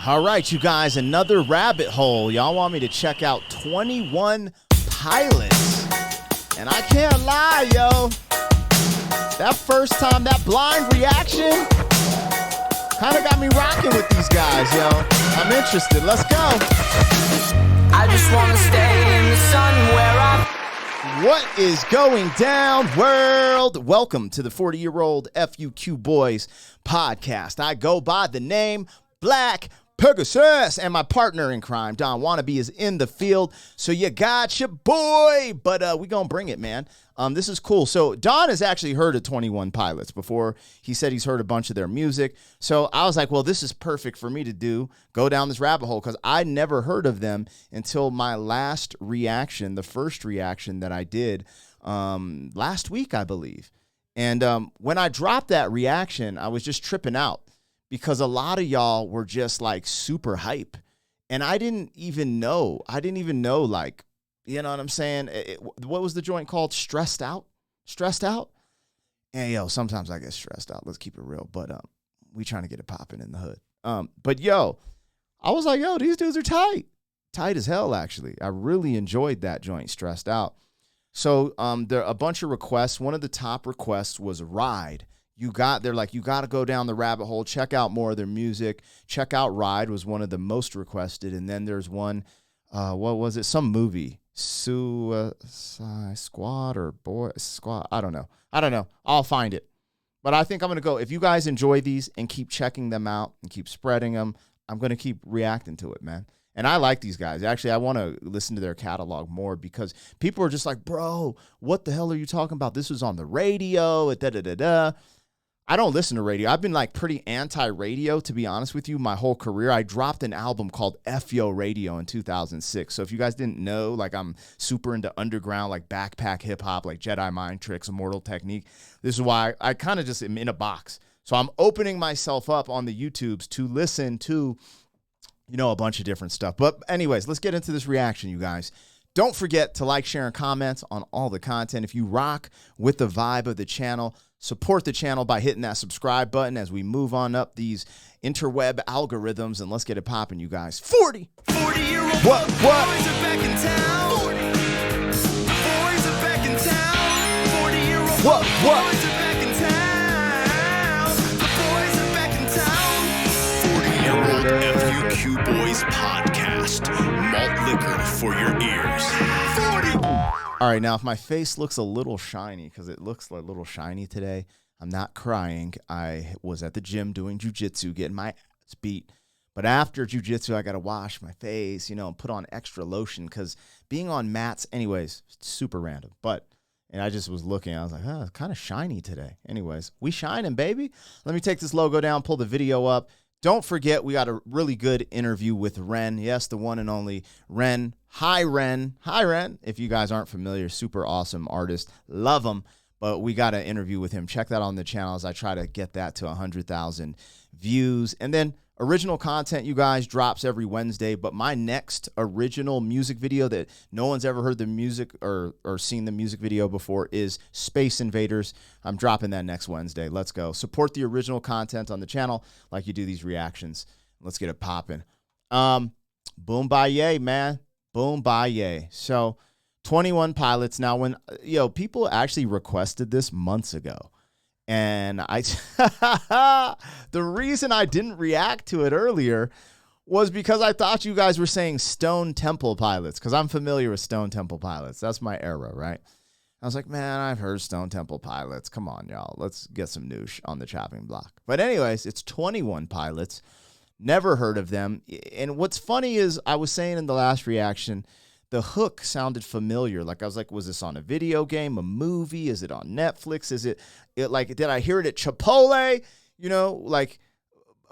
All right, you guys, another rabbit hole. Y'all want me to check out 21 Pilots. And I can't lie, yo. That first time, that blind reaction kind of got me rocking with these guys, yo. I'm interested. Let's go. I just want to stay in the sun where I... What is going down, world? Welcome to the 40-year-old FUQ Boyz podcast. I go by the name Black Pegasus, and my partner in crime, Don Wannabe, is in the field. So you got your boy, but we gonna bring it, man. This is cool. So Don has actually heard of 21 Pilots before. He said he's heard a bunch of their music. So I was like, well, this is perfect for me to go down this rabbit hole, because I never heard of them until my last reaction, the first reaction that I did last week, I believe. And when I dropped that reaction, I was just tripping out, because a lot of y'all were just like super hype. And I didn't even know, like, you know what I'm saying? What was the joint called? Stressed Out? Stressed Out? And yo, sometimes I get stressed out. Let's keep it real. But we trying to get it popping in the hood. But yo, I was like, yo, these dudes are tight. Tight as hell, actually. I really enjoyed that joint, Stressed Out. So there are a bunch of requests. One of the top requests was Ride. They're like, you got to go down the rabbit hole, check out more of their music. Check out Ride was one of the most requested. And then there's one, what was it? Some movie, Suicide Squad or Boy Squad. I don't know. I'll find it. But I think I'm going to go. If you guys enjoy these and keep checking them out and keep spreading them, I'm going to keep reacting to it, man. And I like these guys. Actually, I want to listen to their catalog more, because people are just like, bro, what the hell are you talking about? This was on the radio, da-da-da-da. I don't listen to radio. I've been like pretty anti-radio, to be honest with you, my whole career. I dropped an album called F-Yo Radio in 2006. So if you guys didn't know, like, I'm super into underground, like backpack hip hop, like Jedi Mind Tricks, Immortal Technique. This is why I kind of just am in a box. So I'm opening myself up on the YouTubes to listen to, you know, a bunch of different stuff. But anyways, let's get into this reaction, you guys. Don't forget to like, share, and comment on all the content. If you rock with the vibe of the channel, support the channel by hitting that subscribe button as we move on up these interweb algorithms, and let's get it popping, you guys. 40-year-old what? boys are back in town. 40. Boys are back in town. 40-year-old What? boys are back in town. The boys are back in town. 40-year-old FUQ Boyz podcast. Malt liquor for your ears. 40. All right, now if my face looks a little shiny, because it looks like a little shiny today, I'm not crying. I was at the gym doing jujitsu, getting my ass beat. But after jujitsu, I got to wash my face, you know, and put on extra lotion, because being on mats, anyways, super random. And I just was looking, I was like, it's kind of shiny today. Anyways, we shining, baby. Let me take this logo down, pull the video up. Don't forget, we got a really good interview with Ren. Yes, the one and only Ren. Hi, Ren. Hi, Ren. If you guys aren't familiar, super awesome artist. Love him. But we got an interview with him. Check that on the channel as I try to get that to 100,000 views. And then original content, you guys, drops every Wednesday. But my next original music video that no one's ever heard the music or seen the music video before is Space Invaders. I'm dropping that next Wednesday. Let's go. Support the original content on the channel like you do these reactions. Let's get it popping. Boom, bye, yay, man. Boom, bye, yay. So 21 Pilots. Now, when, people actually requested this months ago. And the reason I didn't react to it earlier was because I thought you guys were saying Stone Temple Pilots, because I'm familiar with Stone Temple Pilots. That's my era, right? I was like, man, I've heard Stone Temple Pilots. Come on, y'all. Let's get some noosh on the chopping block. But anyways, it's 21 Pilots. Never heard of them. And what's funny is I was saying in the last reaction, the hook sounded familiar. Like, I was like, was this on a video game, a movie? Is it on Netflix? Is it like, did I hear it at Chipotle? You know, like,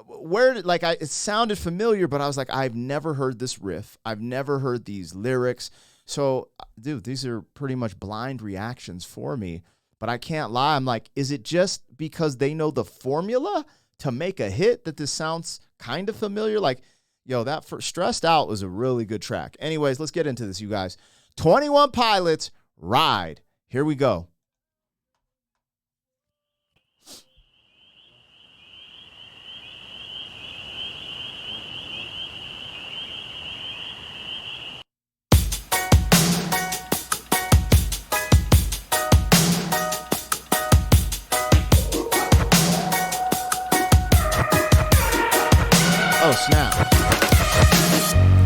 it sounded familiar, but I was like, I've never heard this riff. I've never heard these lyrics. So, dude, these are pretty much blind reactions for me. But I can't lie. I'm like, is it just because they know the formula to make a hit that this sounds kind of familiar? Like, yo, that Stressed Out was a really good track. Anyways, let's get into this, you guys. 21 Pilots, Ride. Here we go. Oh, snap.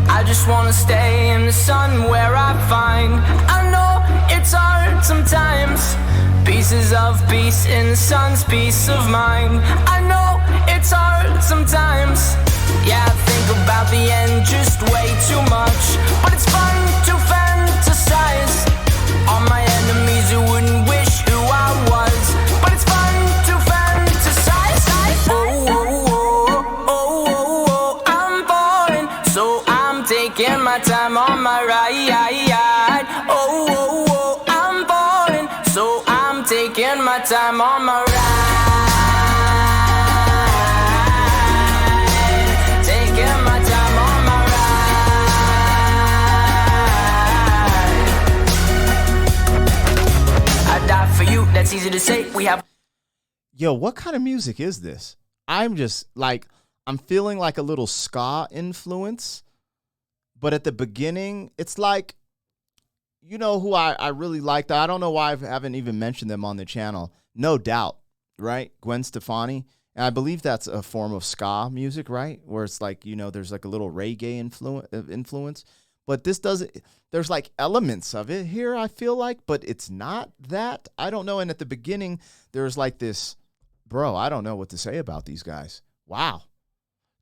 I just wanna stay in the sun where I find. I know it's hard sometimes. Pieces of peace in the sun's peace of mind. I know it's hard sometimes. Yeah, I think about the end just way too much. But it's fun to fantasize on my enemies who wouldn't wish who I was. But it's fun to fantasize. Oh, oh, oh, oh, oh, oh, I'm falling, so I'm taking my time on my ride. Oh, oh, oh, I'm falling, so I'm taking my time on my ride. Taking my time on my ride. I die for you, that's easy to say. We have. Yo, what kind of music is this? I'm just like, I'm feeling like a little ska influence. But at the beginning, it's like, you know who I really liked? I don't know why I haven't even mentioned them on the channel. No Doubt, right? Gwen Stefani. And I believe that's a form of ska music, right? Where it's like, you know, there's like a little reggae influence. But this doesn't, there's like elements of it here, I feel like, but it's not that. I don't know. And at the beginning, there's like this, bro, I don't know what to say about these guys. Wow.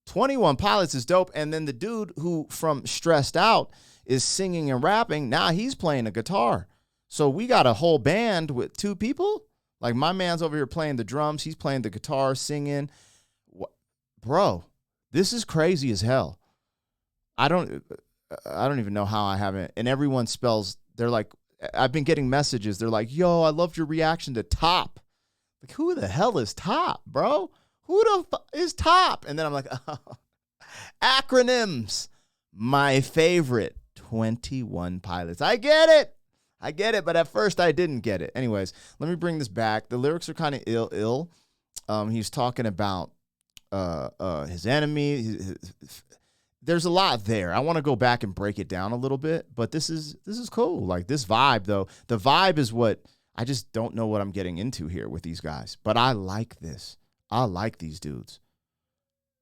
21 Pilots is dope. And then the dude who from Stressed Out is singing and rapping. Now he's playing a guitar. So we got a whole band with two people. Like my man's over here playing the drums. He's playing the guitar, singing. Bro, this is crazy as hell. I don't even know how I haven't. And everyone spells, they're like, I've been getting messages. They're like, yo, I loved your reaction to Top. Like, who the hell is Top, bro? Who the is Top? And then I'm like, oh. Acronyms. My favorite, 21 Pilots. I get it, but at first I didn't get it. Anyways, let me bring this back. The lyrics are kind of ill. He's talking about his enemy. There's a lot there. I want to go back and break it down a little bit, but this is cool. Like this vibe, though. The vibe is what I just don't know what I'm getting into here with these guys, but I like this. I like these dudes.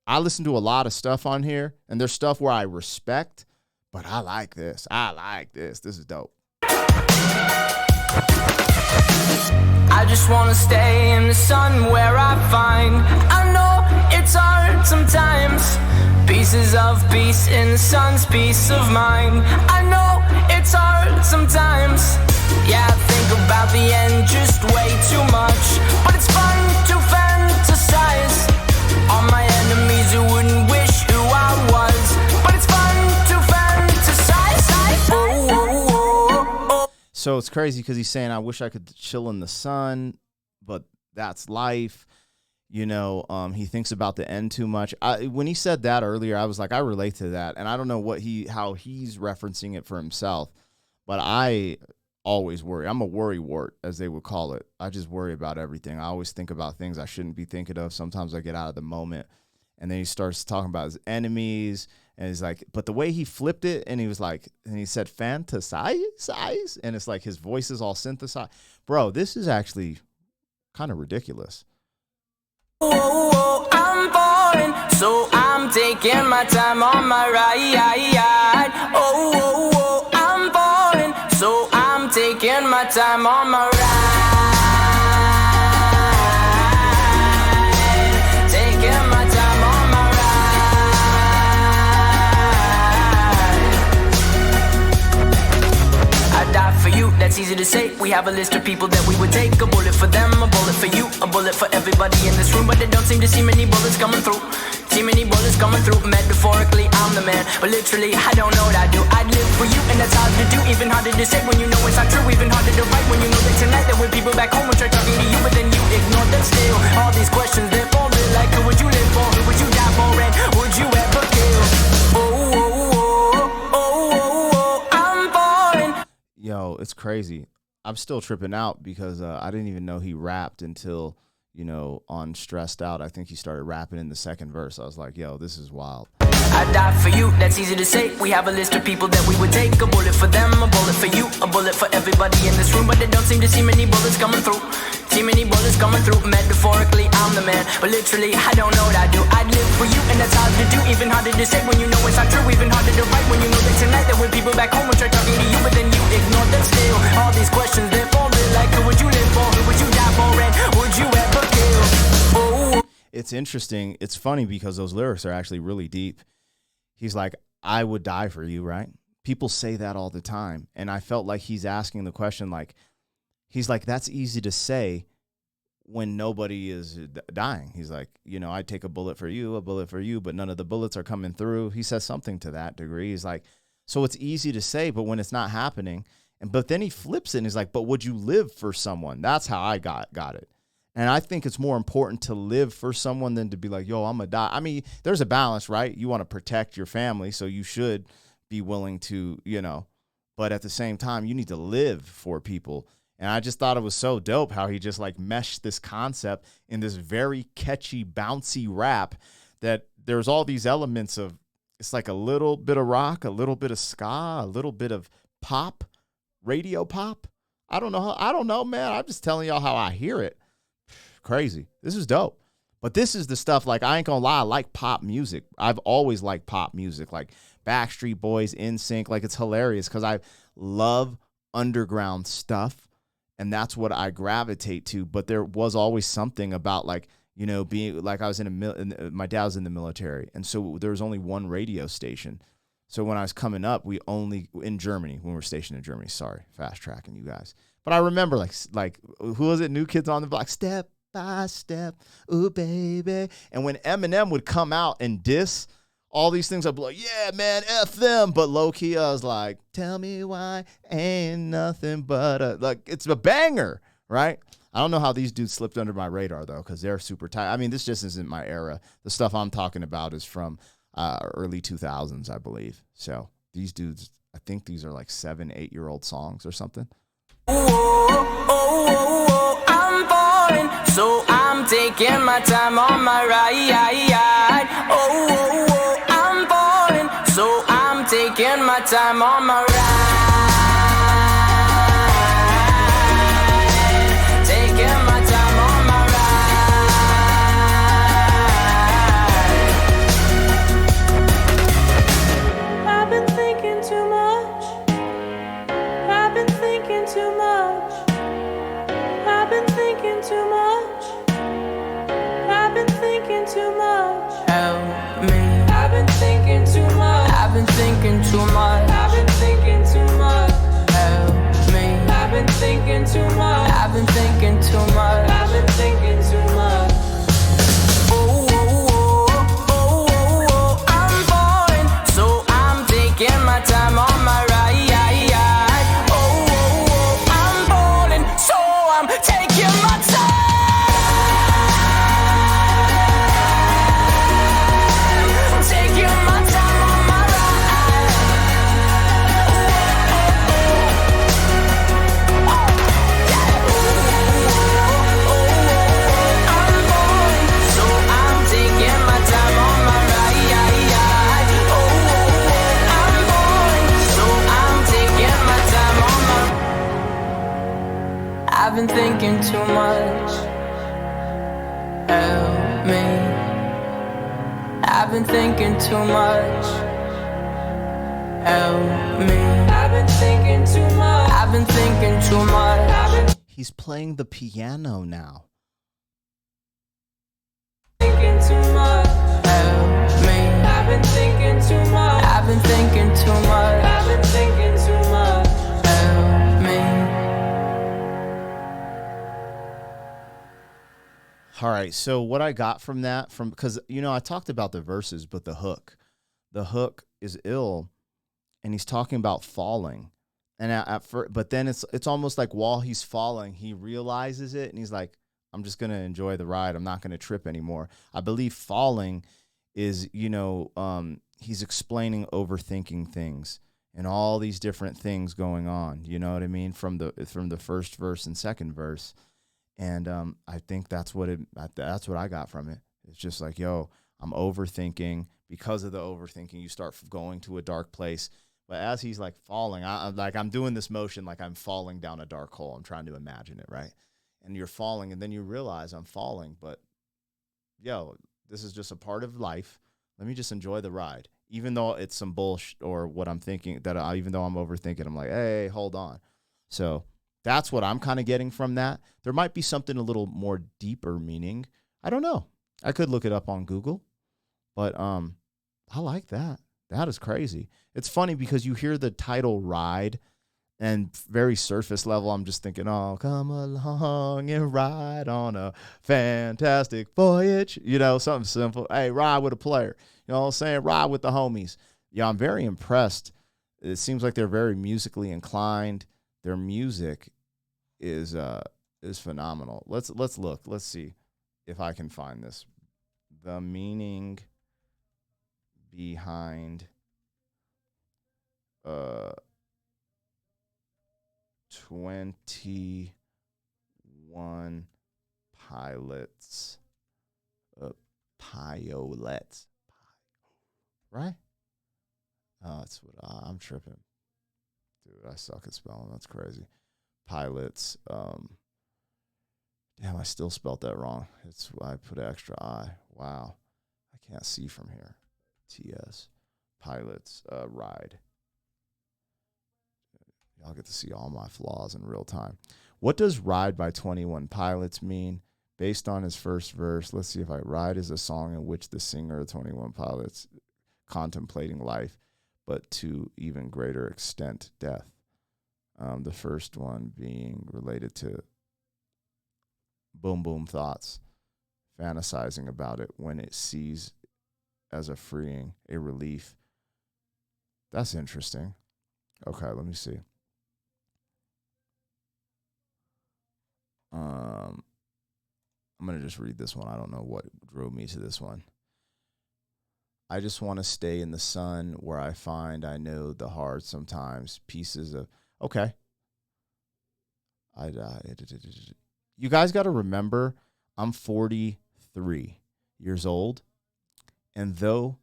I listen to a lot of stuff on here, and there's stuff where I respect, but I like this. This is dope. I just wanna stay in the sun where I find. I know it's hard sometimes. Pieces of peace in the sun's peace of mind. I know it's hard sometimes. Yeah, I think about the end just way too much. But it's fun to fantasize on my enemies who wouldn't wish who I was. But it's fun to fantasize. Oh, oh, oh, oh. So it's crazy because he's saying, I wish I could chill in the sun, but that's life. You know, he thinks about the end too much. When he said that earlier, I was like, I relate to that. And I don't know how he's referencing it for himself, but I always worry. I'm a worry wart, as they would call it. I just worry about everything. I always think about things I shouldn't be thinking of. Sometimes I get out of the moment. And then he starts talking about his enemies. And he's like, but the way he flipped it, and he was like, and he said fantasize. And it's like his voice is all synthesized. Bro, this is actually kind of ridiculous. Oh, oh, I'm falling, so I'm taking my time on my ride. Oh, oh, oh, I'm falling, so I'm taking my time on my ride. Taking my time on my ride. I die for you, that's easy to say. We have a list of people that we would take. A bullet for them, a bullet for you, a bullet for everybody in this room. But they don't seem to see many bullets coming through. See many bullets coming through. Metaphorically, I'm the man, but literally, I don't know what I do. I'd live for you, and that's hard to do. Even harder to say when you know it's not true. Even harder to write when you know that tonight there were people back home who tried talking to you, but then you ignore them still. All these questions, they're for real. Like, who would you live for? Who would you die for? And would you ever kill? Oh, oh, oh, oh, oh, oh, I'm falling. Yo, it's crazy. I'm still tripping out because I didn't even know he rapped until, you know, on Stressed Out. I think he started rapping in the second verse. I was like, yo, this is wild. I die for you, that's easy to say. We have a list of people that we would take. A bullet for them, a bullet for you, a bullet for everybody in this room. But they don't seem to see many bullets coming through. See many bullets coming through. Metaphorically, I'm the man, but literally, I don't know what I do. I'd live for you, and that's hard to do. Even even harder to say when you know it's not true. Even harder to write when you know that tonight there were people back home who tried talking to you, but then you ignored them still. All these questions, they're falling like who would you live for? Who would you die for? And would you ever kill? Oh. It's interesting. It's funny because those lyrics are actually really deep. He's like, I would die for you, right? People say that all the time. And I felt like he's asking the question, like, he's like, that's easy to say when nobody is dying. He's like, you know, I'd take a bullet for you, but none of the bullets are coming through. He says something to that degree. He's like, so it's easy to say, but when it's not happening. But then he flips it and he's like, but would you live for someone? That's how I got it. And I think it's more important to live for someone than to be like, yo, I'm going to die. I mean, there's a balance, right? You want to protect your family, so you should be willing to, you know, but at the same time, you need to live for people. And I just thought it was so dope how he just like meshed this concept in this very catchy, bouncy rap that there's all these elements of, it's like a little bit of rock, a little bit of ska, a little bit of pop, radio pop. I don't know, man. I'm just telling y'all how I hear it. Crazy. This is dope. But this is the stuff, like, I ain't gonna lie, I like pop music. I've always liked pop music, like Backstreet Boys, NSYNC. Like, it's hilarious because I love underground stuff, and that's what I gravitate to. But there was always something about, like, you know, being like, I was my dad was in the military, and so there was only one radio station. So when I was coming up, in Germany, when we were stationed in Germany, sorry, fast tracking you guys. But I remember, like who was it? New Kids on the Block, Step by Step, ooh, baby. And when Eminem would come out and diss all these things, I'd be like, yeah, man, F them. But low-key, I was like, tell me why ain't nothing but like, it's a banger, right? I don't know how these dudes slipped under my radar, though, because they're super tight. I mean, this just isn't my era. The stuff I'm talking about is from early 2000s, I believe. So these dudes, I think these are like 7-8-year-old songs or something. I'm falling, so I'm taking my time on my ride. I'm falling, so I'm taking my time on my ride. Taking my time on my ride. I've been thinking too much. I've been thinking too much. I've been thinking too much. I've been thinking too much. Help me. I've been thinking too much. I've been thinking too much. I've been thinking too much. Help me. I've been thinking too much. I've been thinking too much. I've been thinking too much. I'm falling, so I'm taking my time on my ride. I'm falling, so I'm taking my time. I'm taking my time on my ride. I'm falling, so I'm taking my time on my ride. I'm falling, so I'm taking my time on my. I've been thinking too much. Help me. I've been thinking too much. Help me. I've been thinking too much. I've been thinking too much. He's playing the piano now. Thinking too much. Help me. I've been thinking too much. I've been thinking too much. I've been thinking too much. Help me. All right, so what I got from that, because, you know, I talked about the verses, but the hook is ill, and he's talking about falling. And at first, but then it's almost like while he's falling, he realizes it, and he's like, I'm just going to enjoy the ride. I'm not going to trip anymore. I believe falling is, you know, he's explaining overthinking things and all these different things going on, you know what I mean, from the first verse and second verse. And I think that's what I got from it. It's just like, yo, I'm overthinking. Because of the overthinking, you start going to a dark place. But as he's like falling, I'm doing this motion like I'm falling down a dark hole. I'm trying to imagine it, right? And you're falling, and then you realize I'm falling. But, yo, this is just a part of life. Let me just enjoy the ride. Even though it's some bullshit or what I'm thinking, even though I'm overthinking, I'm like, hey, hold on. So that's what I'm kind of getting from that. There might be something a little more deeper meaning. I don't know. I could look it up on Google, but I like that. That is crazy. It's funny because you hear the title Ride, and very surface level, I'm just thinking, oh, come along and ride on a fantastic voyage. You know, something simple. Hey, ride with a player. You know what I'm saying? Ride with the homies. Yeah, I'm very impressed. It seems like they're very musically inclined. Their music is phenomenal. Let's look. Let's see if I can find this. The meaning behind 21 pilots. Pilots. Right? Oh, that's what I'm tripping. Dude, I suck at spelling. That's crazy. Pilots. Damn, I still spelled that wrong. It's I put an extra I. Wow. I can't see from here. TS. Pilots. Ride. Y'all get to see all my flaws in real time. What does Ride by 21 Pilots mean? Based on his first verse, let's see if Ride is a song in which the singer of 21 Pilots contemplating life, but to even greater extent, death. The first one being related to boom boom thoughts, fantasizing about it when it sees as a freeing, a relief. That's interesting. Okay, let me see. I'm going to just read this one. I don't know what drove me to this one. I just want to stay in the sun where I find I know the hard sometimes pieces of... Okay. You guys got to remember, I'm 43 years old. And though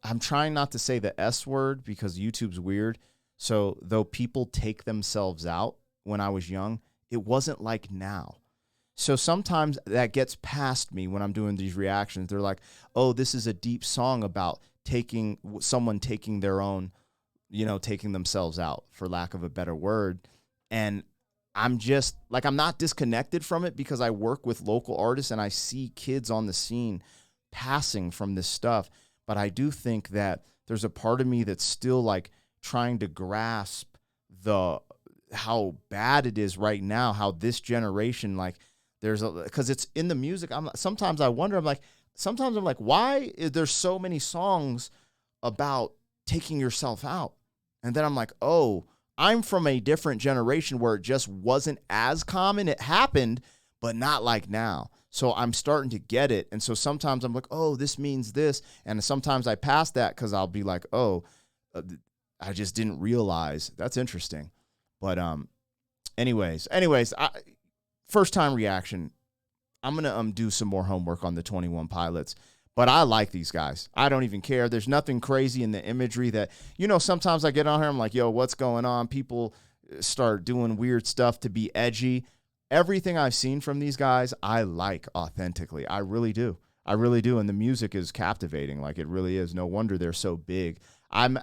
I'm trying not to say the S word because YouTube's weird. So though people take themselves out when I was young, it wasn't like now. So sometimes that gets past me when I'm doing these reactions. They're like, oh, this is a deep song about someone taking their own, taking themselves out, for lack of a better word. And I'm just like, I'm not disconnected from it because I work with local artists and I see kids on the scene passing from this stuff. But I do think that there's a part of me that's still like trying to grasp how bad it is right now, how this generation, like, because it's in the music. Sometimes I wonder, I'm like, why is there so many songs about taking yourself out? And then I'm like, oh, I'm from a different generation where it just wasn't as common. It happened, but not like now. So I'm starting to get it. And so sometimes I'm like, oh, this means this. And sometimes I pass that because I'll be like, oh, I just didn't realize. That's interesting. But anyways, first time reaction. I'm going to do some more homework on the 21 Pilots. But I like these guys. I don't even care. There's nothing crazy in the imagery that, sometimes I get on here, I'm like, yo, what's going on? People start doing weird stuff to be edgy. Everything I've seen from these guys, I like authentically. I really do. And the music is captivating. Like, it really is. No wonder they're so big. Now,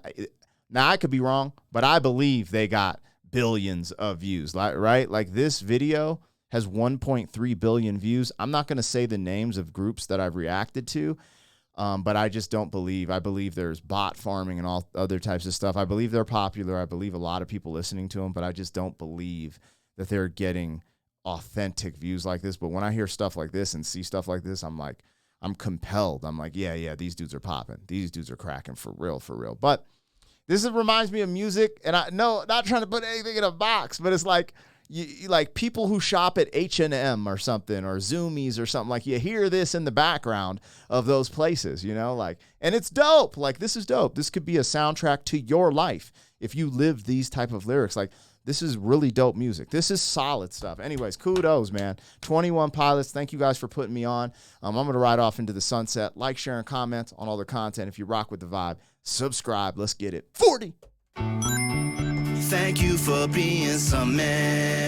I could be wrong, but I believe they got billions of views, right? Like, this video has 1.3 billion views. I'm not going to say the names of groups that I've reacted to, but I just don't believe. I believe there's bot farming and all other types of stuff. I believe they're popular. I believe a lot of people listening to them, but I just don't believe that they're getting authentic views like this. But when I hear stuff like this and see stuff like this, I'm like, I'm compelled. I'm like, yeah, these dudes are popping. These dudes are cracking for real. But this reminds me of music, and not trying to put anything in a box, but it's like, you like people who shop at H&M or something, or Zoomies or something, like, you hear this in the background of those places, and it's dope. Like, this is dope. This could be a soundtrack to your life if you live these type of lyrics. Like, this is really dope music. This is solid stuff. Anyways, kudos, man. 21 Pilots, thank you guys for putting me on. I'm going to ride off into the sunset. Like, share, and comment on all their content. If you rock with the vibe, subscribe. Let's get it. 40. Thank you for being some man.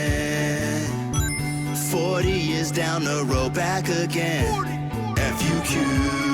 40 years down the road, back again. FUQ.